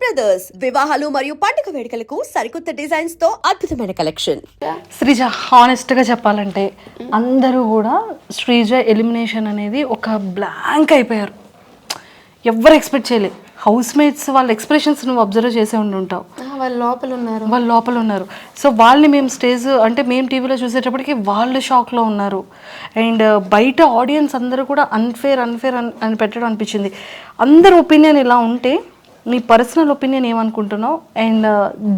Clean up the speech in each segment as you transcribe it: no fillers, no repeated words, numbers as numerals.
Brothers వివాహాలు మరియు పండుగ వేడుకలకు సరికొత్త డిజైన్స్ తో అద్భుతమైన కలెక్షన్. శ్రీజ హానెస్ట్గా చెప్పాలంటే అందరూ కూడా శ్రీజ ఎలిమినేషన్ అనేది ఒక బ్లాంక్ అయిపోయారు. ఎవరు ఎక్స్పెక్ట్ చేయలేదు. హౌస్ మేట్స్ వాళ్ళ ఎక్స్ప్రెషన్స్ నువ్వు అబ్జర్వ్ చేసే ఉంటావు. వాళ్ళు లోపల ఉన్నారు. సో వాళ్ళని మేము స్టేజ్ అంటే మేము టీవీలో చూసేటప్పటికి వాళ్ళు షాక్లో ఉన్నారు. అండ్ బయట ఆడియన్స్ అందరూ కూడా అన్ఫేర్ అని పెట్టడం అనిపించింది. అందరి ఒపీనియన్ ఇలా ఉంటే నీ పర్సనల్ ఒపీనియన్ ఏమనుకుంటున్నావు అండ్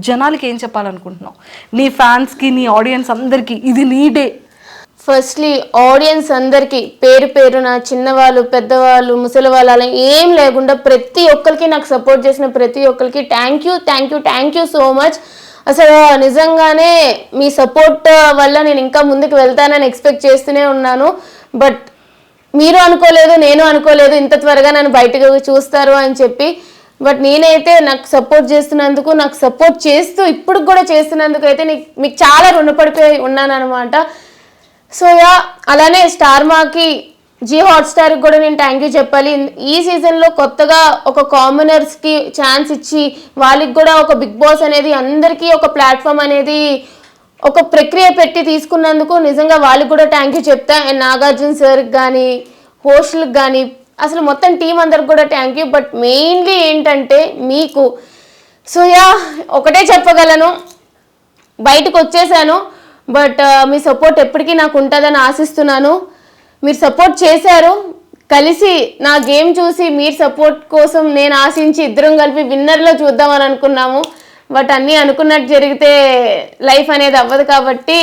జనాలకి ఏం చెప్పాలనుకుంటున్నావు? నీ ఫ్యాన్స్కి, నీ ఆడియన్స్ అందరికీ ఇది నీ డే. ఫస్ట్లీ ఆడియన్స్ అందరికీ పేరు పేరున చిన్నవాళ్ళు, పెద్దవాళ్ళు, ముసలి వాళ్ళు అలా ఏం లేకుండా ప్రతి ఒక్కరికి నాకు సపోర్ట్ చేసిన ప్రతి ఒక్కరికి థ్యాంక్ యూ సో మచ్. అసలు నిజంగానే మీ సపోర్ట్ వల్ల నేను ఇంకా ముందుకు వెళ్తానని ఎక్స్పెక్ట్ చేస్తూనే ఉన్నాను. బట్ మీరు అనుకోలేదు, నేను అనుకోలేదు ఇంత త్వరగా నన్ను బయటకు చూస్తారు అని చెప్పి. బట్ నేనైతే నాకు సపోర్ట్ చేస్తున్నందుకు, నాకు సపోర్ట్ చేస్తూ ఇప్పుడు కూడా చేస్తున్నందుకు అయితే మీకు చాలా రుణపడిపోయి ఉన్నాను అనమాట. సో అలానే స్టార్ మాకి, జీ హాట్స్టార్కి కూడా నేను థ్యాంక్ యూ చెప్పాలి. ఈ సీజన్లో కొత్తగా ఒక కామనర్స్కి ఛాన్స్ ఇచ్చి వాళ్ళకి కూడా ఒక బిగ్ బాస్ అనేది అందరికీ ఒక ప్లాట్ఫామ్ అనేది ఒక ప్రక్రియ పెట్టి తీసుకున్నందుకు నిజంగా వాళ్ళకి కూడా థ్యాంక్ యూ చెప్తా. అండ్ నాగార్జున సార్కి కానీ, హోస్ట్లకు కానీ, అసలు మొత్తం టీం అందరికి కూడా థ్యాంక్ యూ. బట్ మెయిన్లీ ఏంటంటే మీకు ఒకటే చెప్పగలను, బయటకు వచ్చేసాను. బట్ మీ సపోర్ట్ ఎప్పటికీ నాకు ఉంటుందని ఆశిస్తున్నాను. మీరు సపోర్ట్ చేశారు, కలిసి నా గేమ్ చూసి మీరు సపోర్ట్ కోసం నేను ఆశించి ఇద్దరం కలిపి విన్నర్లో చూద్దామని అనుకున్నాము. బట్ అన్నీ అనుకున్నట్టు జరిగితే లైఫ్ అనేది అవ్వదు కాబట్టి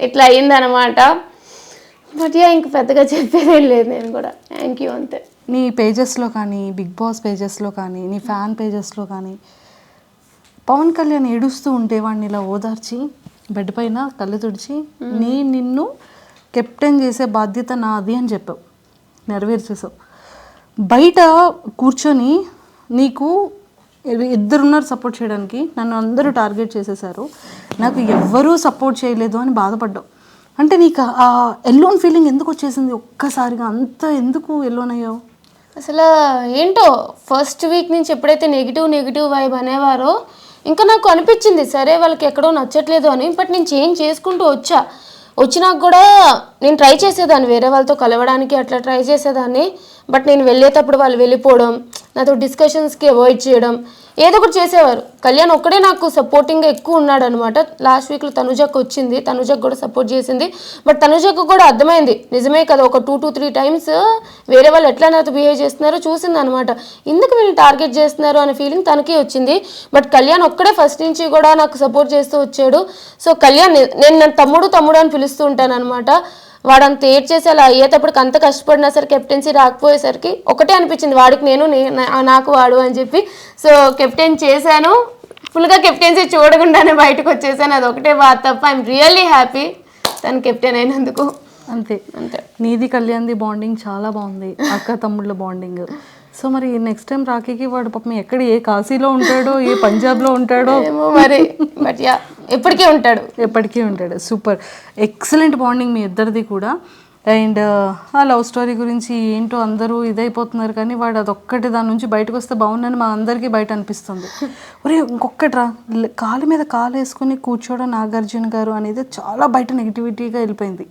ఇట్లా అయ్యిందనమాట. బట్ ఇంక పెద్దగా చెప్పేదేం లేదు. నేను కూడా థ్యాంక్ యూ అంతే. నీ పేజెస్లో కానీ, బిగ్ బాస్ పేజెస్లో కానీ, నీ ఫ్యాన్ పేజెస్లో కానీ పవన్ కళ్యాణ్ ఏడుస్తూ ఉంటే వాడిని ఇలా ఓదార్చి బెడ్ పైన కళ్ళు తుడిచి నిన్ను కెప్టెన్ చేసే బాధ్యత నాది అని చెప్పావు, నెరవేర్చేసావు. బయట కూర్చొని నీకు ఇద్దరున్నారు సపోర్ట్ చేయడానికి, నన్ను అందరూ టార్గెట్ చేసేసారు, నాకు ఎవ్వరూ సపోర్ట్ చేయలేదు అని బాధపడ్డావు. అంటే నీకు ఆ ఎల్లోన్ ఫీలింగ్ ఎందుకు వచ్చేసింది ఒక్కసారిగా? అంత ఎందుకు ఎల్లోన్ అయ్యావు? అసలు ఏంటో ఫస్ట్ వీక్ నుంచి ఎప్పుడైతే నెగిటివ్ వైబ్ అనేవారో ఇంకా నాకు అనిపించింది సరే వాళ్ళకి ఎక్కడో నచ్చట్లేదు అని. బట్ నేను చేంజ్ చేసుకుంటూ వచ్చినాక కూడా నేను ట్రై చేసేదాన్ని వేరే వాళ్ళతో కలవడానికి, అట్లా ట్రై చేసేదాన్ని. బట్ నేను వెళ్ళేటప్పుడు వాళ్ళు వెళ్ళిపోవడం, నాతో డిస్కషన్స్కి అవాయిడ్ చేయడం, ఏదో ఒకటి చేసేవారు. కళ్యాణ్ ఒక్కడే నాకు సపోర్టింగ్గా ఎక్కువ ఉన్నాడు అనమాట. లాస్ట్ వీక్లో తనుజకు వచ్చింది, తనుజకు కూడా సపోర్ట్ చేసింది. బట్ తనుజకు కూడా అర్థమైంది నిజమే కదా, ఒక 2 to 3 times వేరే వాళ్ళు ఎట్లా నాతో బిహేవ్ చేస్తున్నారో చూసింది అనమాట. ఎందుకు వీళ్ళు టార్గెట్ చేస్తున్నారు అనే ఫీలింగ్ తనకి వచ్చింది. బట్ కళ్యాణ్ ఒక్కడే ఫస్ట్ నుంచి కూడా నాకు సపోర్ట్ చేస్తూ వచ్చాడు. సో కళ్యాణ్ నేను నన్ను తమ్ముడు అని పిలుస్తూ ఉంటాను అనమాట. వాడు అంత ఏడ్ చేసి అలా అయ్యేటప్పటికి అంత కష్టపడినా సరే కెప్టెన్సీ రాకపోయేసరికి ఒకటే అనిపించింది, వాడికి నేను నాకు వాడు అని చెప్పి. సో కెప్టెన్ చేశాను, ఫుల్గా కెప్టెన్సీ చూడకుండానే బయటకు వచ్చేసాను. అది ఒకటే బాధ తప్ప ఐఎమ్ రియల్లీ హ్యాపీ తను కెప్టెన్ అయినందుకు. అంతే. నీది కళ్యాణ్ది బాండింగ్ చాలా బాగుంది, అక్క తమ్ముళ్ళ బాండింగ్. సో మరి నెక్స్ట్ టైం రాఖీకి వాడు పాపం ఎక్కడ, ఏ కాశీలో ఉంటాడో, ఏ పంజాబ్లో ఉంటాడో ఏమో మరి. బట్ ఎప్పటికీ ఉంటాడు. సూపర్, ఎక్సలెంట్ బాండింగ్ మీ ఇద్దరిది కూడా. అండ్ ఆ లవ్ స్టోరీ గురించి ఏంటో అందరూ ఇదైపోతున్నారు కానీ వాడు అదొక్కటి దాని నుంచి బయటకు వస్తే బాగుందని మా అందరికీ బయట అనిపిస్తుంది. ఒరే ఇంకొకటిరా, కాలు మీద కాలు వేసుకుని కూర్చోవడం నాగార్జున గారు అనేది చాలా బయట నెగిటివిటీగా వెళ్ళిపోయింది.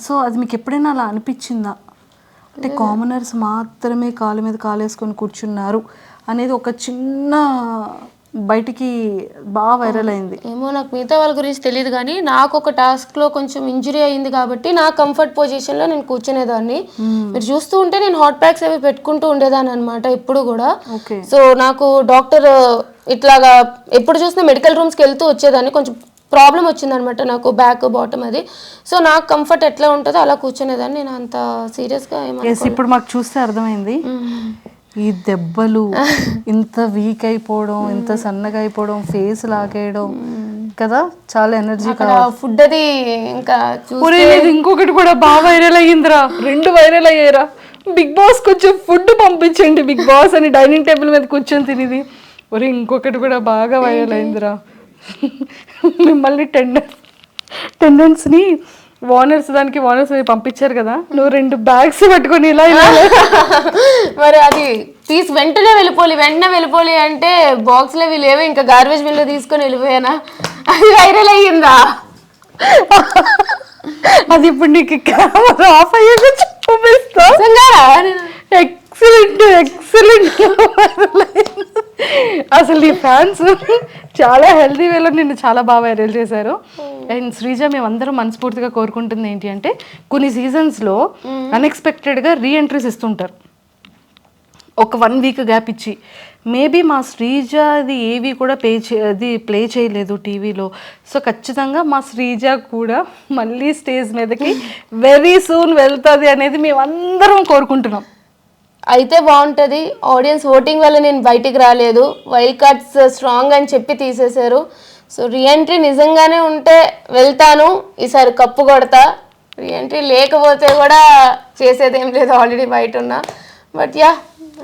సో అది మీకు ఎప్పుడైనా అలా అనిపించిందా? అంటే కామనర్స్ మాత్రమే కాలు మీద కాలు వేసుకొని కూర్చున్నారు అనేది ఒక చిన్న బయటికి బాగా వైరల్ అయింది. ఏమో నాకు మిగతా వాళ్ళ గురించి తెలియదు కానీ నాకు ఒక టాస్క్లో కొంచెం ఇంజురీ అయింది కాబట్టి నా కంఫర్ట్ పొజిషన్లో నేను కూర్చునేదాన్ని. మీరు చూస్తూ ఉంటే నేను హాట్ ప్యాక్స్ అవి పెట్టుకుంటూ ఉండేదాన్ని అనమాట ఎప్పుడు కూడా. సో నాకు డాక్టర్ ఇట్లాగా ఎప్పుడు చూసినా మెడికల్ రూమ్స్కి వెళ్తూ వచ్చేదాన్ని. కొంచెం ప్రాబ్లం వచ్చిందనమాట నాకు, బ్యాక్ బాటమ్ అది. సో నాకు కంఫర్ట్ ఎట్లా ఉంటుందో అలా కూర్చునేదాన్ని. నేను అంత సీరియస్గా ఇప్పుడు మాకు చూస్తే అర్థమైంది. ఈ దెబ్బలు, ఇంత వీక్ అయిపోవడం, ఇంత సన్నగా అయిపోవడం, ఫేస్ లాగేయడం కదా, చాలా ఎనర్జీ కావాలి. ఫుడ్ అది ఇంకా ఇంకొకటి కూడా బాగా వైరల్ అయ్యిందిరా, 2 వైరల్ అయ్యారా. బిగ్ బాస్ కొంచెం ఫుడ్ పంపించండి బిగ్ బాస్ అని డైనింగ్ టేబుల్ మీద కూర్చొని తినేది. ఒరే ఇంకొకటి కూడా బాగా వైరల్ అయిందిరా, మిమ్మల్ని టెండెన్స్ని వార్నర్స్ దానికి వార్నర్స్ పంపించారు కదా, నువ్వు 2 బ్యాగ్స్ పట్టుకొని ఇలా ఇలా మరి అది తీసి వెంటనే వెళ్ళిపోలి అంటే బాక్స్లో అవి లేవు, ఇంకా గార్బేజ్ బిన్లో తీసుకొని వెళ్ళిపోయానా, అది వైరల్ అయ్యిందా? అది ఇప్పుడు నీకు కెమెరా ఆఫ్ అయ్యాక చూపిస్తా. ఎక్సలెంట్ అసలు నీ ఫ్యాన్స్ చాలా హెల్దీ వేలో నిన్ను చాలా బాగా వైరల్ చేశారు. అండ్ శ్రీజ, మేమందరం మనస్ఫూర్తిగా కోరుకుంటుంది ఏంటి అంటే, కొన్ని సీజన్స్లో అన్ఎక్స్పెక్టెడ్గా రీఎంట్రీస్ ఇస్తుంటారు, ఒక 1 వీక్ గ్యాప్ ఇచ్చి. మేబీ మా శ్రీజ అది ఏవి కూడా ప్లే చేయలేదు టీవీలో. సో ఖచ్చితంగా మా శ్రీజ కూడా మళ్ళీ స్టేజ్ మీదకి వెరీ సూన్ వెళ్తుంది అనేది మేమందరం కోరుకుంటున్నాం. అయితే బాగుంటుంది. ఆడియన్స్ ఓటింగ్ వల్ల నేను బయటికి రాలేదు, వైల్డ్ కార్డ్స్ స్ట్రాంగ్ అని చెప్పి తీసేశారు. సో రీఎంట్రీ నిజంగానే ఉంటే వెళ్తాను, ఈసారి కప్పు కొడతా. రీఎంట్రీ లేకపోతే కూడా చేసేదేం లేదు, ఆల్రెడీ బయట ఉన్నా. బట్ యా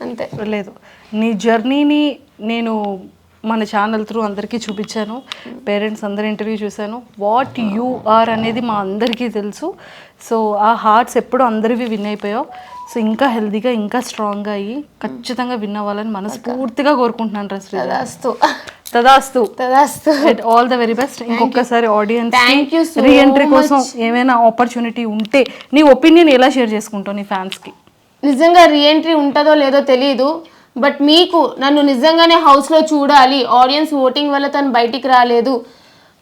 అంతే. లేదు, నీ జర్నీని నేను మన ఛానల్ త్రూ అందరికీ చూపించాను, పేరెంట్స్ అందరి ఇంటర్వ్యూ చూశాను. వాట్ యు ఆర్ అనేది మా అందరికీ తెలుసు. సో ఆ హార్ట్స్ ఎప్పుడు అందరివి విన్ అయిపోయావు. సో ఇంకా హెల్దీగా ఇంకా స్ట్రాంగ్గా అయ్యి ఖచ్చితంగా విన్ అవ్వాలని మనస్ఫూర్తిగా కోరుకుంటున్నాను. తదాస్తు. All the very best. ఇంకొకసారి ఆడియన్స్ రీఎంట్రీ కోసం ఏమైనా ఆపర్చునిటీ ఉంటే నీ ఒపీనియన్ ఎలా షేర్ చేసుకుంటావు నీ ఫ్యాన్స్కి? నిజంగా రీఎంట్రీ ఉంటుందో లేదో తెలియదు, బట్ మీకు నన్ను నిజంగానే హౌస్లో చూడాలి, ఆడియన్స్ ఓటింగ్ వల్ల తను బయటికి రాలేదు,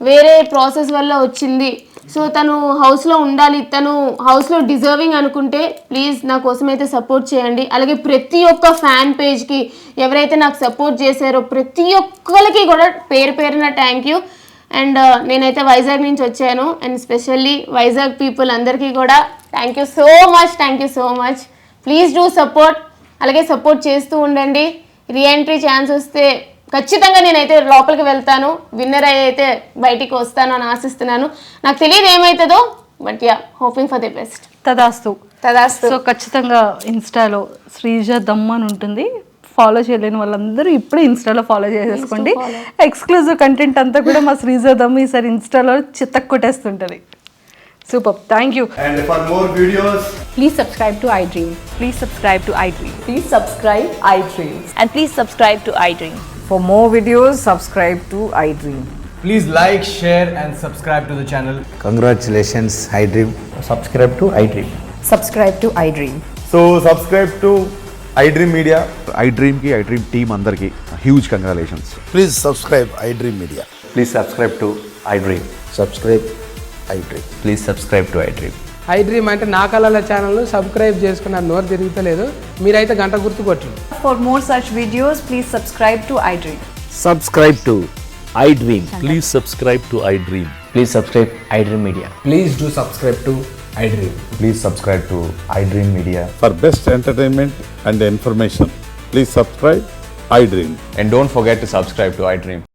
వేరే ప్రాసెస్ వల్ల వచ్చింది, సో తను హౌస్లో ఉండాలి, తను హౌస్లో డిజర్వింగ్ అనుకుంటే ప్లీజ్ నా కోసం అయితే సపోర్ట్ చేయండి. అలాగే ప్రతి ఒక్క ఫ్యాన్ పేజ్కి ఎవరైతే నాకు సపోర్ట్ చేశారో ప్రతి ఒక్కరికి కూడా పేరున థ్యాంక్ యూ. అండ్ నేనైతే వైజాగ్ నుంచి వచ్చాను, అండ్ స్పెషల్లీ వైజాగ్ పీపుల్ అందరికీ కూడా thank you so much. Please do support. అలాగే సపోర్ట్ చేస్తూ ఉండండి. రీఎంట్రీ ఛాన్స్ వస్తే ఖచ్చితంగా నేనైతే లోపలికి వెళ్తాను, విన్నర్ అయితే బయటికి వస్తాను అని ఆశిస్తున్నాను. నాకు తెలియదు ఏమవుతుందో, but yeah hoping for the best. తదాస్తు. సో ఖచ్చితంగా ఇన్స్టాలో శ్రీజ దమ్ అని ఉంటుంది, ఫాలో చేయలేని వాళ్ళందరూ ఇప్పుడే ఇన్స్టాలో ఫాలో చేసేసుకోండి. ఎక్స్క్లూజివ్ కంటెంట్ అంతా కూడా మా శ్రీజ దమ్ ఈసారి ఇన్స్టాలో చిత్తకు కొట్టేస్తుంటుంది. Super. Thank you. And for more videos, Please subscribe to iDream. Please subscribe to iDream. Please subscribe iDream. And please subscribe to iDream. For more videos, subscribe to iDream. please like, share and subscribe to the channel. Congratulations, iDream. Subscribe to iDream. Subscribe to iDream. So subscribe to iDream Media. iDream ki iDream team andarki huge congratulations. Please subscribe iDream Media. Please subscribe to iDream. Subscribe iDream. Please subscribe to iDream. iDream అంటే నా కళల ఛానల్ను subscribe చేసుకున్న నోరు తిరుగుతలేదు, మీరైతే గంట గుర్తు కొట్టండి. For more such videos, please subscribe to iDream. Subscribe to iDream. Please subscribe to iDream. Please subscribe iDream Media. Please do subscribe to iDream. Please subscribe to iDream Media. For best entertainment and information, please subscribe iDream. And don't forget to subscribe to iDream.